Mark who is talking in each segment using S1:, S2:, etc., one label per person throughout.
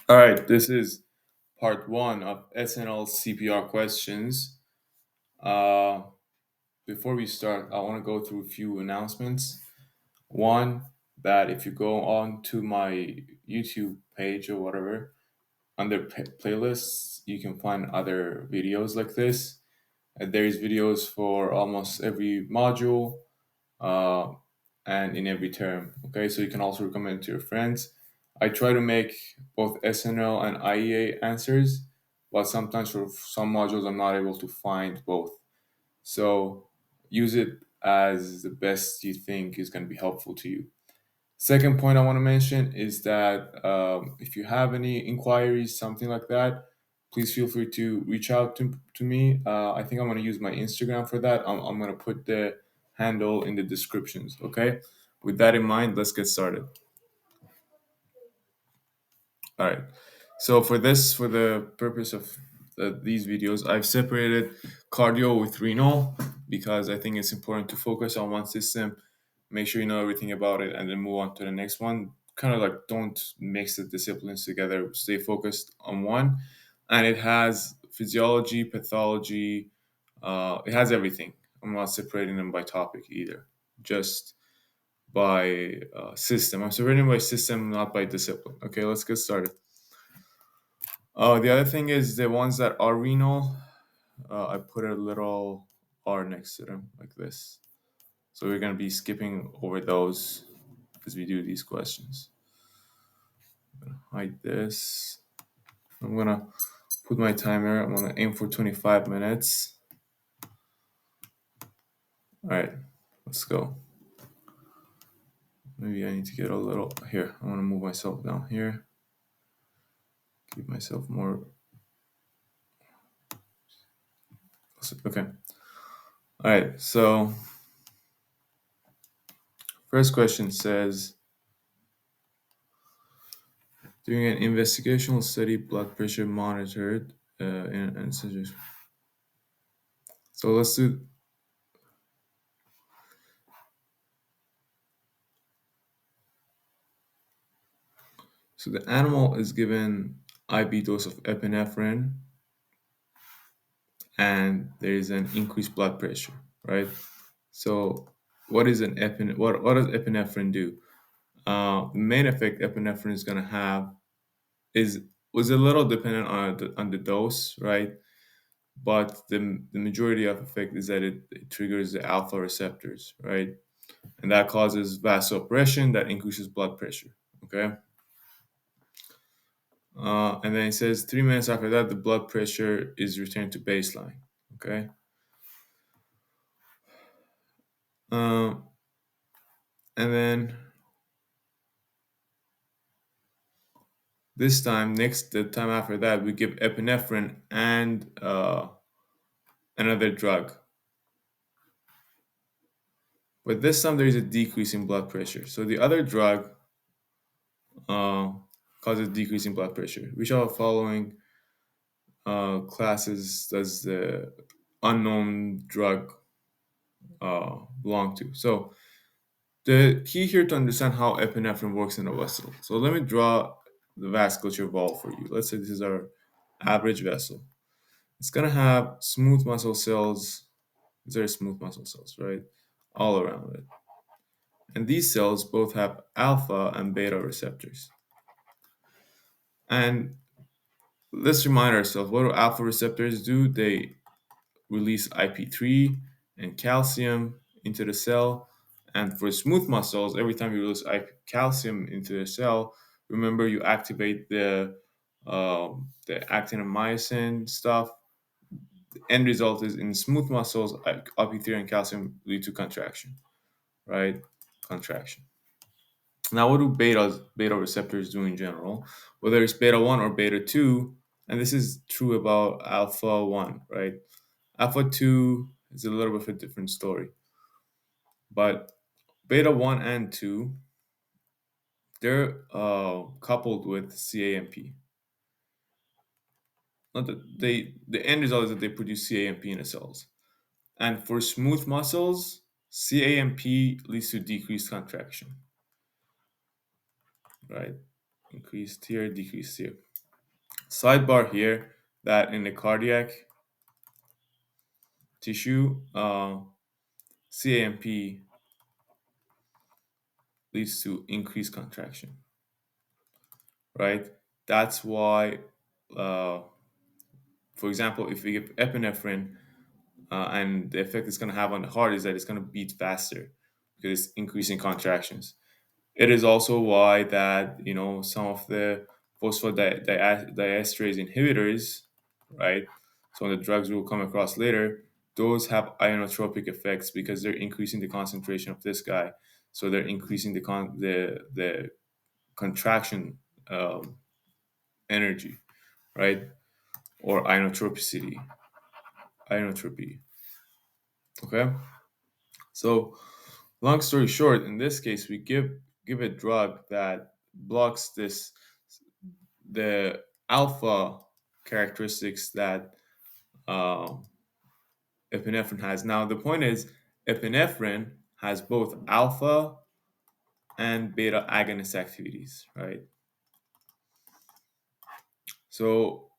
S1: All right, this is part one of SNL CPR questions. Uh, Before we start, I want to go through a few announcements. One, that if you go on to my YouTube page or whatever, under playlists, you can find other videos like this. There's videos for almost every module uh, and in every term. Okay, so you can also recommend it to your friends. I try to make both SNL and IEA answers, but sometimes for some modules I'm not able to find both. So use it as the best you think is going to be helpful to you. Second point I want to mention is that if you have any inquiries, something like that, please feel free to reach out to me. I think I'm going to use my Instagram for that. I'm going to put the handle in the descriptions. Okay. With that in mind, let's get started. All right. So for the purpose of these videos, I've separated cardio with renal because I think it's important to focus on one system, make sure you know everything about it, and then move on to the next one. Kind of like don't mix the disciplines together. Stay focused on one, and it has physiology, pathology. It has everything. I'm not separating them by topic either. Just by system. I'm separating by system, not by discipline. Okay, let's get started. Oh, the other thing is the ones that are renal, I put a little R next to them like this. So we're going to be skipping over those as we do these questions. Hide this. I'm going to put my timer. I'm going to aim for 25 minutes. All right, let's go. Maybe I need to get a little here. I want to move myself down here. Keep myself more. Okay. All right, so first question says, during an investigational study, blood pressure monitored in such. So let's do. So the animal is given IV dose of epinephrine, and there is an increased blood pressure, right? So what is an what does epinephrine do? The main effect epinephrine is going to have is was a little dependent on the dose, right? But the majority of effect is that it triggers the alpha receptors, right? And that causes vasopressin that increases blood pressure. Okay. And then it says 3 minutes after that, the blood pressure is returned to baseline. Okay. Um, and then this time, the time after that, we give epinephrine and another drug. But this time there is a decrease in blood pressure. So the other drug uh, causes decrease in blood pressure. Which of the following classes does the unknown drug belong to? So the key here to understand how epinephrine works in a vessel. So let me draw the vasculature wall for you. Let's say this is our average vessel. It's gonna have smooth muscle cells. These are smooth muscle cells, right? All around it. And these cells both have alpha and beta receptors. And let's remind ourselves, what do alpha receptors do? They release IP3 and calcium into the cell. And for smooth muscles, every time you release calcium into the cell, remember you activate the actin and myosin stuff. The end result is in smooth muscles, IP3 and calcium lead to contraction, right? Contraction. Now, what do beta receptors do in general? Whether it's beta 1 or beta 2, and this is true about alpha 1, right? Alpha 2 is a little bit of a different story. But beta 1 and 2, they're coupled with CAMP. Not that the end result is that they produce CAMP in the cells. And for smooth muscles, CAMP leads to decreased contraction, right? Increased here, decreased here. Sidebar here that in the cardiac tissue, CAMP leads to increased contraction, right? That's why, uh, for example, if we give epinephrine, and the effect it's going to have on the heart is that it's going to beat faster because it's increasing contractions. It is also why that some of the phosphodiesterase inhibitors, right? Some of the drugs we'll come across later, those have ionotropic effects because they're increasing the concentration of this guy, so they're increasing the contraction um, energy, right? Or ionotropy. Okay, so long story short, in this case, we give a drug that blocks the alpha characteristics that um, epinephrine has. Now, the point is, epinephrine has both alpha and beta agonist activities, right? So,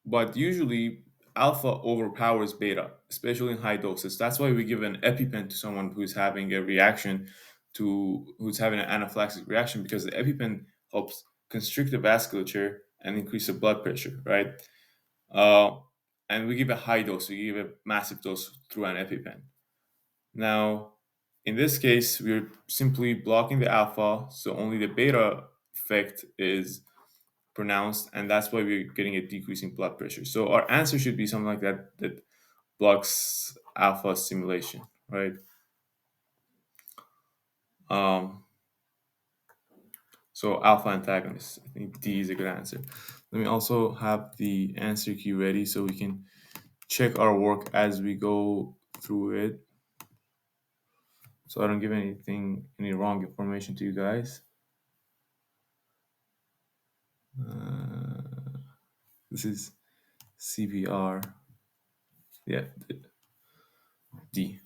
S1: but usually alpha overpowers beta, especially in high doses. That's why we give an EpiPen to someone who's having a reaction who's having an anaphylaxis reaction because the EpiPen helps constrict the vasculature and increase the blood pressure, right? Uh, and we give a high dose. We give a massive dose through an EpiPen. Now, in this case, we're simply blocking the alpha, so only the beta effect is pronounced, and that's why we're getting a decrease in blood pressure. So our answer should be something like that blocks alpha stimulation, right? Um, so alpha antagonist. I think D is a good answer. Let me also have the answer key ready so we can check our work as we go through it. So I don't give any wrong information to you guys. Uh, this is CPR. Yeah, D.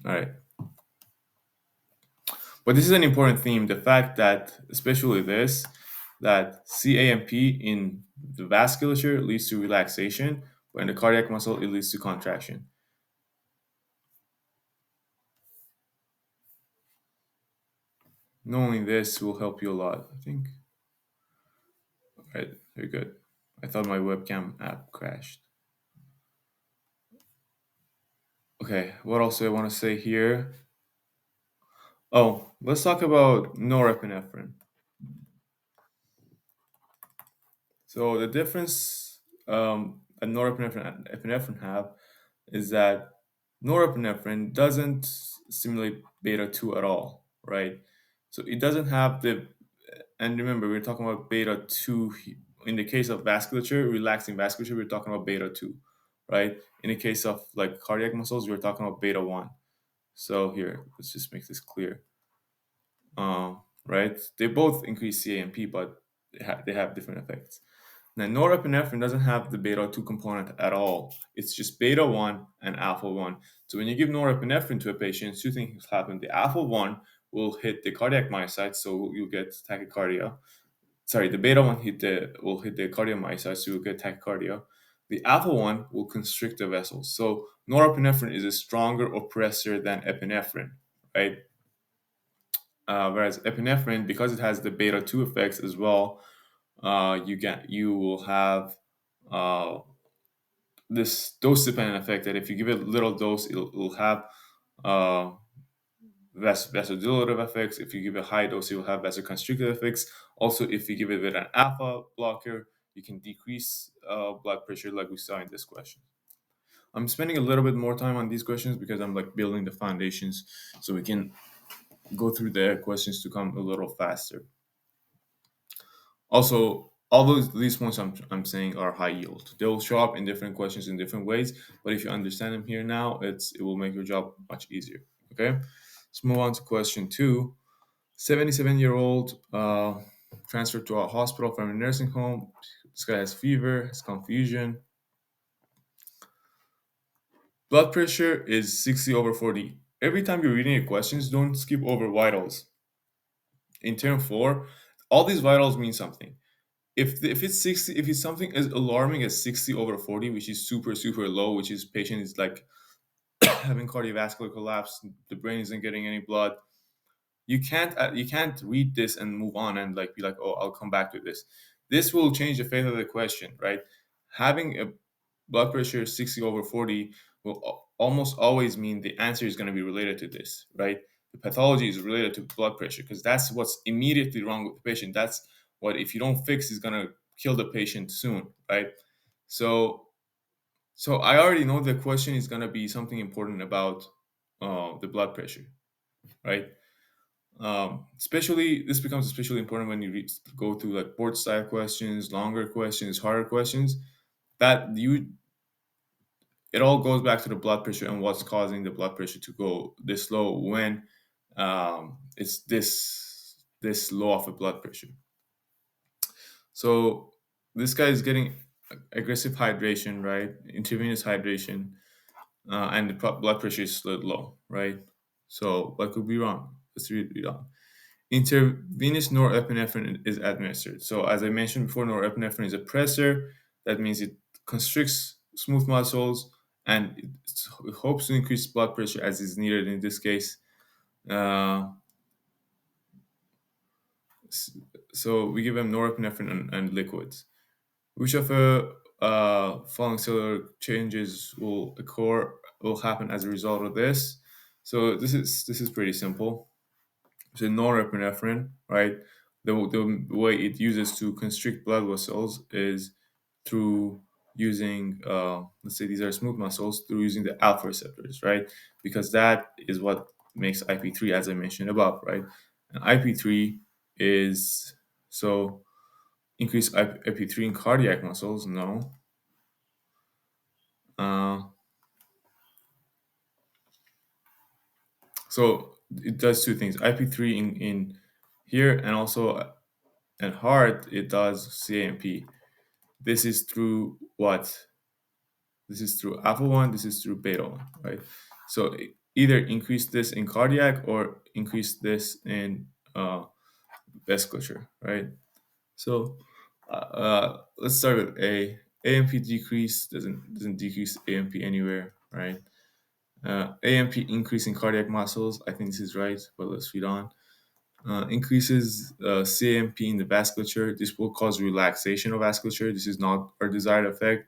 S1: All right. But this is an important theme, the fact that, especially this, that CAMP in the vasculature leads to relaxation, but in the cardiac muscle, it leads to contraction. Knowing this will help you a lot, I think. All right, very good. I thought my webcam app crashed. Okay, what else do I want to say here? Oh, let's talk about norepinephrine. So the difference that norepinephrine and epinephrine have is that norepinephrine doesn't stimulate beta 2 at all, right? So it doesn't have and remember, we're talking about beta 2. In the case of vasculature, relaxing vasculature, we're talking about beta 2, right? In the case of like cardiac muscles, we're talking about beta 1. So here, let's just make this clear. Right? They both increase CAMP, but they have different effects. Now, norepinephrine doesn't have the beta 2 component at all. It's just beta 1 and alpha 1. So when you give norepinephrine to a patient, two things happen. The alpha 1 will hit the cardiac myocytes, so you'll get tachycardia. Sorry, the beta 1 will hit the cardiomyocytes, so you'll get tachycardia. The alpha 1 will constrict the vessels. So norepinephrine is a stronger oppressor than epinephrine, right? Whereas epinephrine, because it has the beta 2 effects as well, you will have uh, this dose dependent effect that if you give it a little dose, it'll have uh, vasodilative effects. If you give a high dose, it will have vasoconstrictive effects. Also, if you give it with an alpha blocker, you can decrease blood pressure, like we saw in this question. I'm spending a little bit more time on these questions because I'm like building the foundations so we can go through the questions to come a little faster. Also, all these points I'm saying are high yield. They will show up in different questions in different ways, but if you understand them here now, it will make your job much easier. Okay, let's move on to question 2. 77-year-old transferred to a hospital from a nursing home. This guy has fever, has confusion. Blood pressure is 60/40. Every time you're reading your questions, don't skip over vitals. In term 4, all these vitals mean something. If it's 60, if it's something as alarming as 60/40, which is super super low, which is patient is like having cardiovascular collapse, the brain isn't getting any blood, you can't read this and move on and like be like, oh, I'll come back to this. This will change the fate of the question, right? Having a blood pressure 60/40 will almost always mean the answer is going to be related to this, right? The pathology is related to blood pressure because that's what's immediately wrong with the patient. That's what, if you don't fix, is going to kill the patient soon, right? So so I already know the question is going to be something important about the blood pressure, right? Especially this becomes especially important when you go through like board style questions, longer questions, harder questions. That you It all goes back to the blood pressure and what's causing the blood pressure to go this low when it's this low of a blood pressure. So this guy is getting aggressive hydration, right? Intravenous hydration, and the blood pressure is still low, right? So what could be wrong? Let's read it on. Intravenous norepinephrine is administered. So as I mentioned before, norepinephrine is a pressor. That means it constricts smooth muscles and it hopes to increase blood pressure as is needed in this case. Uh, s- so we give them norepinephrine and liquids. Which of the following cellular changes will happen as a result of this? So this is pretty simple. So norepinephrine, right? The way it uses to constrict blood vessels is through using, let's say these are smooth muscles, through using the alpha receptors, right? Because that is what makes IP3, as I mentioned above, right? And IP3 is so increase IP3 in cardiac muscles, no. Uh, so it does two things: IP3 in here, and also in heart it does CAMP. This is through what? This is through alpha 1, this is through beta 1, right? So either increase this in cardiac or increase this in vasculature, right? So let's start with A. AMP decrease doesn't decrease AMP anywhere, right? AMP increase in cardiac muscles. I think this is right, but let's read on. Increases CAMP in the vasculature. This will cause relaxation of vasculature. This is not our desired effect.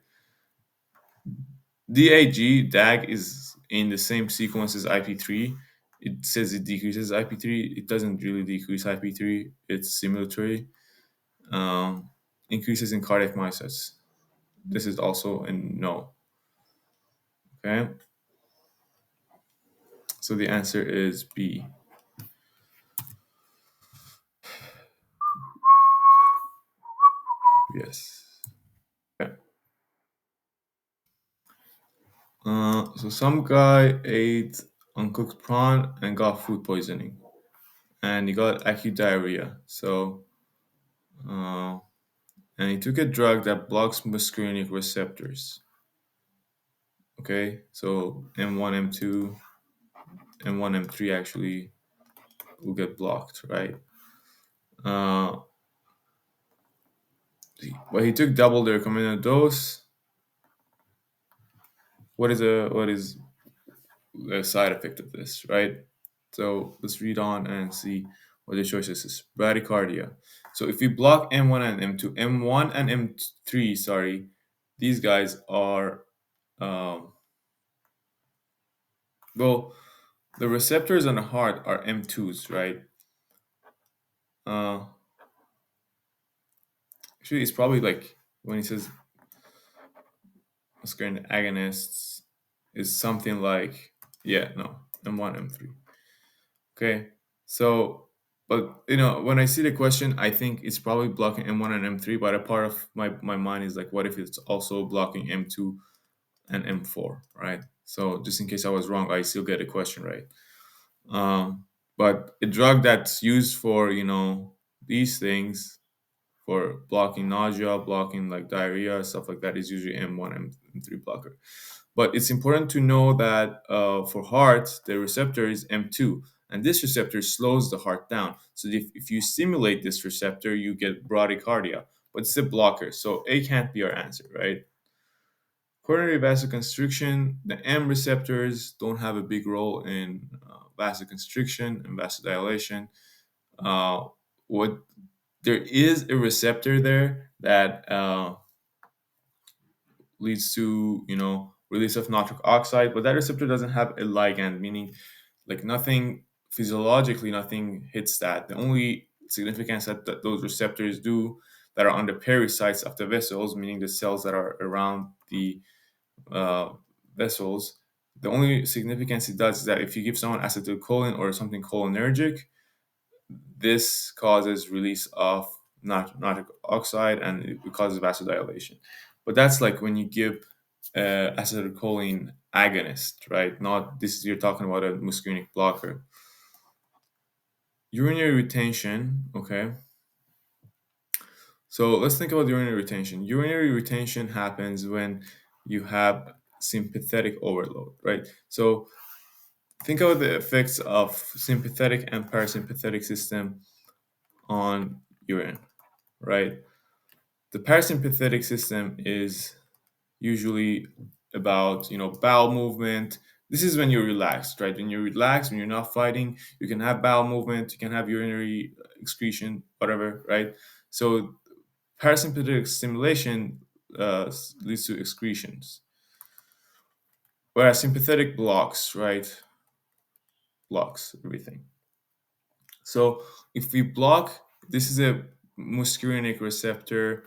S1: DAG is in the same sequence as IP3. It says it decreases IP3. It doesn't really decrease IP3. It's simulatory. Increases in cardiac myocytes. This is also a no. Okay. So the answer is B. Yes. Okay. So some guy ate uncooked prawn and got food poisoning, and he got acute diarrhea. So, uh, and he took a drug that blocks muscarinic receptors. Okay, so M1, M2, M1, M3 actually will get blocked, right? Uh, but he took double the recommended dose. What is a side effect of this, right? So let's read on and see what the choices is. Bradycardia. So if we block M1 and M2, M1 and M3, sorry, these guys are, um, well, the receptors on the heart are M2s, right? Uh, Actually, it's probably like when he says muscarinic agonists is something like, yeah, no, M1, M3. Okay, so, but when I see the question, I think it's probably blocking M1 and M3, but a part of my mind is like, what if it's also blocking M2 and M4, right? So just in case I was wrong, I still get a question right. But a drug that's used for these things, for blocking nausea, blocking like diarrhea, stuff like that, is usually M1 and M3 blocker. But it's important to know that for heart, the receptor is M2, and this receptor slows the heart down. So if you stimulate this receptor, you get bradycardia. but it's a blocker. So A can't be our answer, right? Coronary vasoconstriction, the M receptors don't have a big role in vasoconstriction and vasodilation. Uh, what There is a receptor there that leads to release of nitric oxide, but that receptor doesn't have a ligand, meaning like nothing physiologically, nothing hits that. The only significance that those receptors do that are on the pericytes of the vessels, meaning the cells that are around the uh, vessels, the only significance it does is that if you give someone acetylcholine or something cholinergic, this causes release of nitric oxide and it causes vasodilation. But that's like when you give acetylcholine agonist, right? Not this. You're talking about a muscarinic blocker. Urinary retention. Okay, so let's think about urinary retention. Urinary retention happens when you have sympathetic overload, right? So think about the effects of sympathetic and parasympathetic system on urine, right? The parasympathetic system is usually about bowel movement. This is when you're relaxed, right? When you're relaxed, when you're not fighting, you can have bowel movement, you can have urinary excretion, whatever, right? So parasympathetic stimulation leads to excretions, whereas sympathetic blocks, right, blocks everything. So if we block, this is a muscarinic receptor.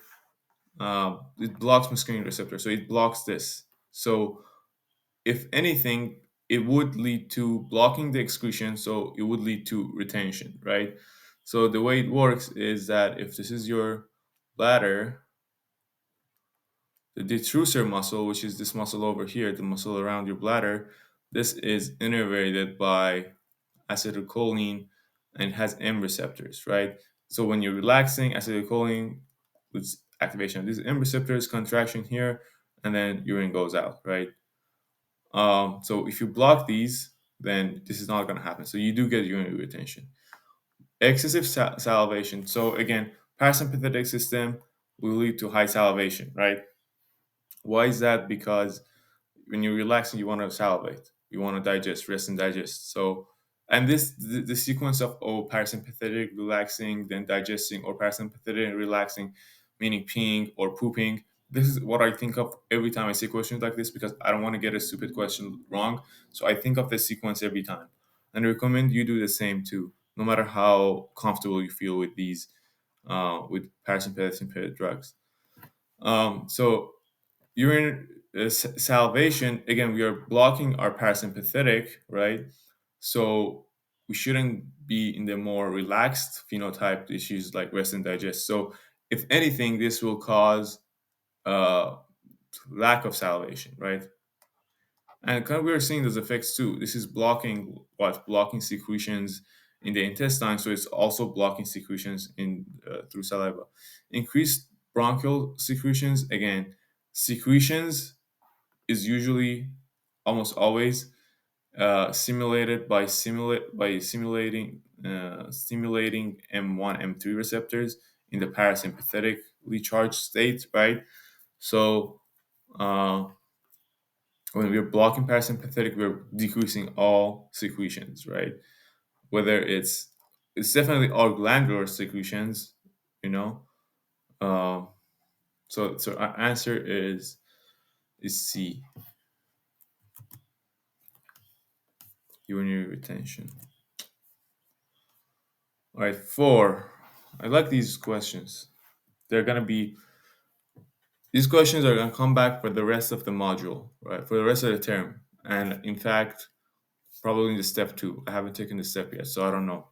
S1: It blocks muscarinic receptor, so it blocks this. So if anything, it would lead to blocking the excretion, so it would lead to retention, right? So the way it works is that if this is your bladder, the detrusor muscle, which is this muscle over here, the muscle around your bladder, this is innervated by acetylcholine and has M receptors, right? So when you're relaxing, acetylcholine with activation of these M receptors, contraction here, and then urine goes out, right? So if you block these, then this is not going to happen. So you do get urinary retention. Excessive salivation. So again, parasympathetic system will lead to high salivation, right? Why is that? Because when you're relaxing, you want to salivate, you want to digest, rest and digest. So, and the sequence of parasympathetic, relaxing, then digesting, or parasympathetic and relaxing, meaning peeing or pooping. This is what I think of every time I see questions like this because I don't want to get a stupid question wrong. So I think of the sequence every time, and I recommend you do the same too. No matter how comfortable you feel with these, with parasympathetic drugs. So urine salivation, again, we are blocking our parasympathetic, right? So we shouldn't be in the more relaxed phenotype issues like rest and digest. So if anything, this will cause uh, lack of salivation, right? And kind of we're seeing those effects too. This is blocking what? Blocking secretions in the intestine, so it's also blocking secretions in through saliva. Increased bronchial secretions, again, secretions is usually almost always simulated by stimulating M1 M3 receptors in the parasympathetically charged state, right? So uh, when we're blocking parasympathetic, we're decreasing all secretions, right? Whether it's definitely all glandular secretions, you know. Uh, so our answer is C, urinary retention. All right, four. I like these questions. They're gonna be these questions are gonna come back for the rest of the module, right? For the rest of the term, and in fact, probably in the step two. I haven't taken the step yet, so I don't know.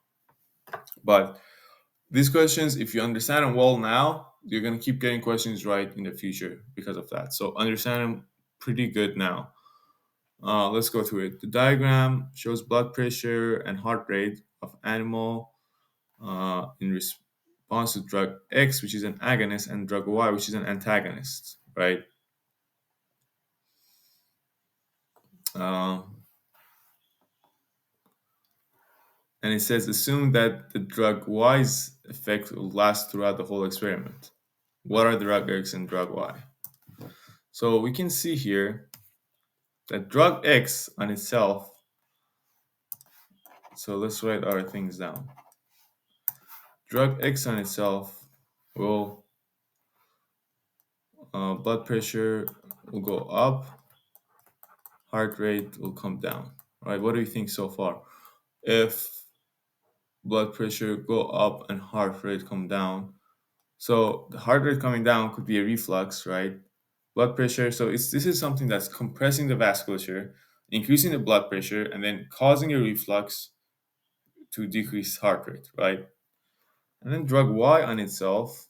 S1: But these questions, if you understand them well now, you're gonna keep getting questions right in the future because of that. So understand them pretty good now. Let's go through it. The diagram shows blood pressure and heart rate of animal in response to drug X, which is an agonist, and drug Y, which is an antagonist, right? Uh, and it says assume that the drug Y's effect will last throughout the whole experiment. What are drug X and drug Y? So we can see here that drug X on itself, so let's write our things down. Drug X on itself will, blood pressure will go up, heart rate will come down. Right? What do you think so far? If blood pressure go up and heart rate come down, so the heart rate coming down could be a reflux, right? Blood pressure. So this is something that's compressing the vasculature, increasing the blood pressure, and then causing a reflux to decrease heart rate, right? And then drug Y on itself,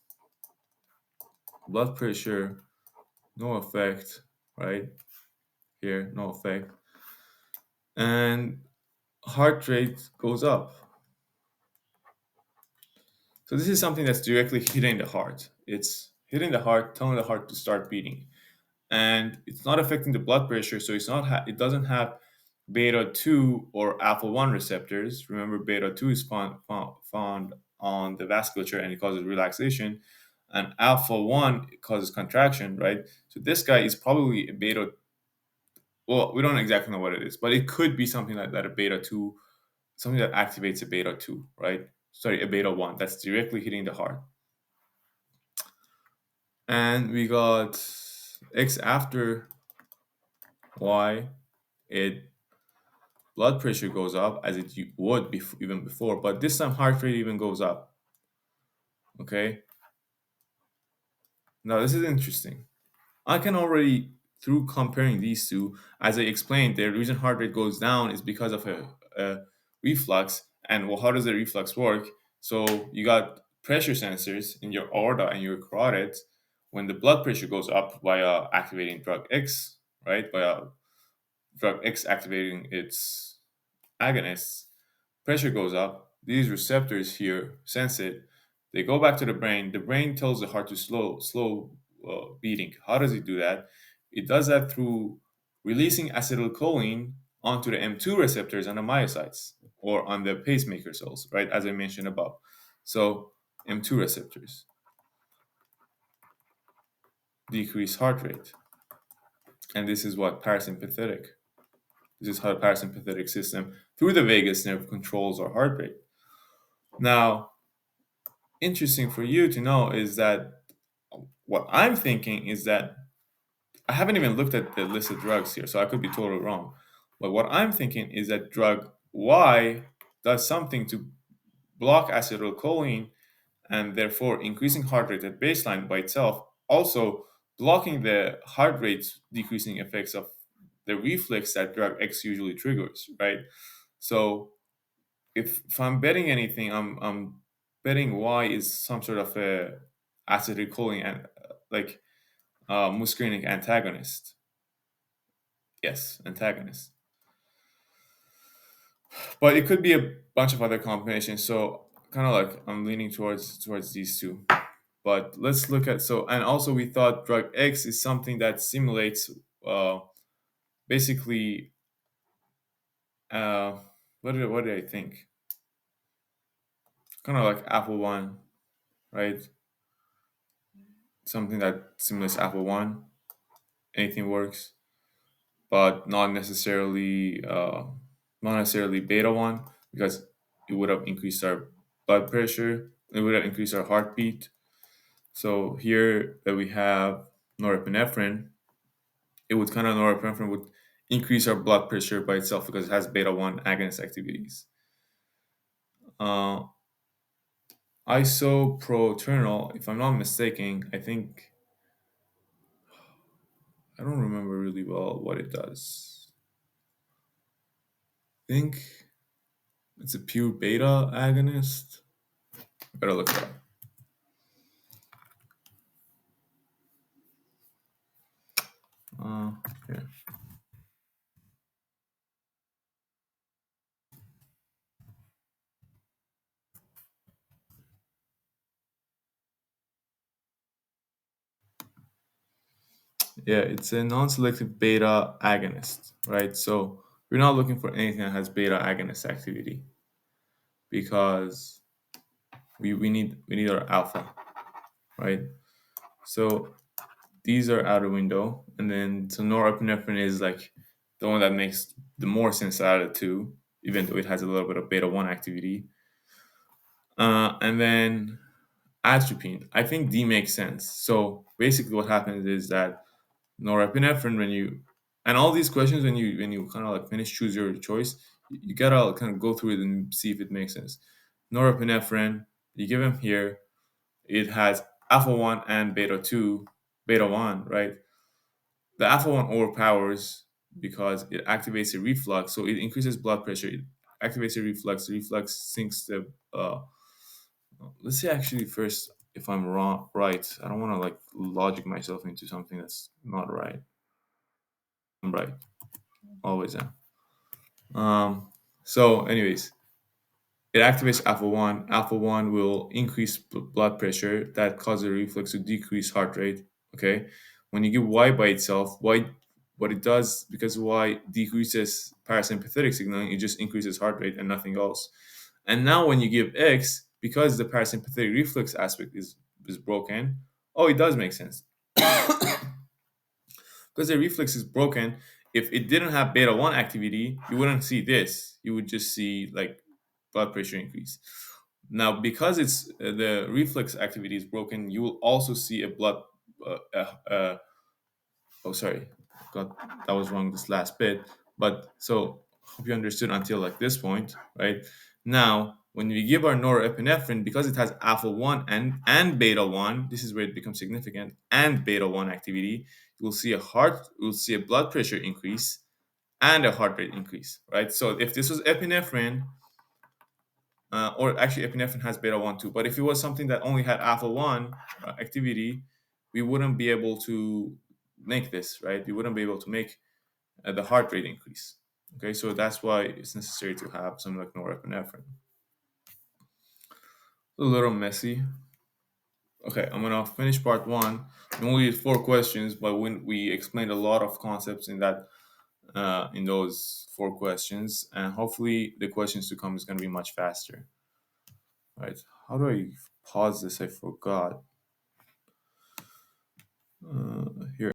S1: blood pressure, no effect, right? Here, no effect. And heart rate goes up. So this is something that's directly hitting the heart. It's hitting the heart, telling the heart to start beating. And it's not affecting the blood pressure, so it doesn't have beta 2 or alpha 1 receptors. Remember, beta 2 is found on the vasculature and it causes relaxation, and alpha 1 causes contraction, right? So this guy is probably a beta. Well, we don't exactly know what it is, but it could be something like that, a beta 2, something that activates a beta 2, right? Sorry, a beta 1 that's directly hitting the heart. And we got X after Y. It blood pressure goes up as it would even before, but this time heart rate even goes up. Okay, now this is interesting. I can already, through comparing these two, as I explained, the reason heart rate goes down is because of a reflux. And well, how does the reflux work? So you got pressure sensors in your aorta and your carotids. When the blood pressure goes up via activating drug X, right? Via drug X activating its agonists, pressure goes up. These receptors here sense it. They go back to the brain. The brain tells the heart to slow beating. How does it do that? It does that through releasing acetylcholine onto the M2 receptors on the myocytes or on the pacemaker cells, right? As I mentioned above. So M2 receptors decrease heart rate, and this is what parasympathetic. This is how the parasympathetic system through the vagus nerve controls our heart rate. Now, interesting for you to know is that what I'm thinking is that I haven't even looked at the list of drugs here, so I could be totally wrong. But what I'm thinking is that drug Y does something to block acetylcholine and therefore increasing heart rate at baseline by itself, also blocking the heart rate decreasing effects of the reflex that drug X usually triggers, right? So if I'm betting anything, I'm betting Y is some sort of a acetylcholine and like muscarinic antagonist. Yes, antagonist. But it could be a bunch of other combinations. So kind of like I'm leaning towards these two. But let's look at and also we thought drug X is something that simulates uh, basically uh, what did I think? Kind of like Apple One, right? Something that simulates Apple One. Anything works, but not necessarily beta one because it would have increased our blood pressure. It would have increased our heartbeat. So here that we have norepinephrine, it would kind of norepinephrine would increase our blood pressure by itself because it has beta one agonist activities. Uh, Isoproternal, if I'm not mistaken, I don't remember really well what it does. I think it's a pure beta agonist. I better look it up. Uh, yeah. Yeah, it's a non-selective beta agonist, right? So we're not looking for anything that has beta agonist activity because we need our alpha, right? So these are out the window, and then so norepinephrine is like the one that makes the more sense out of the two, even though it has a little bit of beta one activity. And then atropine, I think D makes sense. So basically, what happens is that norepinephrine, when you and all these questions, when you kind of like finish choose your choice, you gotta kind of go through it and see if it makes sense. Norepinephrine, you give them here, it has alpha one and beta two, beta one, right? The alpha one overpowers because it activates a reflux, so it increases blood pressure. It activates a reflux. The reflux sinks the. Let's say actually first, if I'm wrong, right. I don't want to like logic myself into something that's not right. I'm right, always am. So, anyways, it activates alpha one. Alpha one will increase blood pressure that causes a reflex to decrease heart rate. Okay, when you give Y by itself, Y, what it does, because Y decreases parasympathetic signaling, it just increases heart rate and nothing else. And now when you give X, because the parasympathetic reflex aspect is broken, oh, it does make sense. Because the reflex is broken, if it didn't have beta 1 activity, you wouldn't see this. You would just see like blood pressure increase. Now, because it's the reflex activity is broken, you will also see a blood. Uh, uh, uh, oh, sorry, got that was wrong. This last bit, but so hope you understood until like this point, right? Now, when we give our norepinephrine, because it has alpha one and beta one, this is where it becomes significant. And beta one activity, you'll see a blood pressure increase and a heart rate increase, right? So if this was epinephrine, or actually epinephrine has beta 1 too, but if it was something that only had alpha 1 activity, we wouldn't be able to make this, right? We wouldn't be able to make the heart rate increase. Okay, so that's why it's necessary to have something like norepinephrine. A little messy. Okay, I'm gonna finish part one. We only did 4 questions, but when we explained a lot of concepts in those 4 questions, and hopefully the questions to come is gonna be much faster. Right? How do I pause this? I forgot.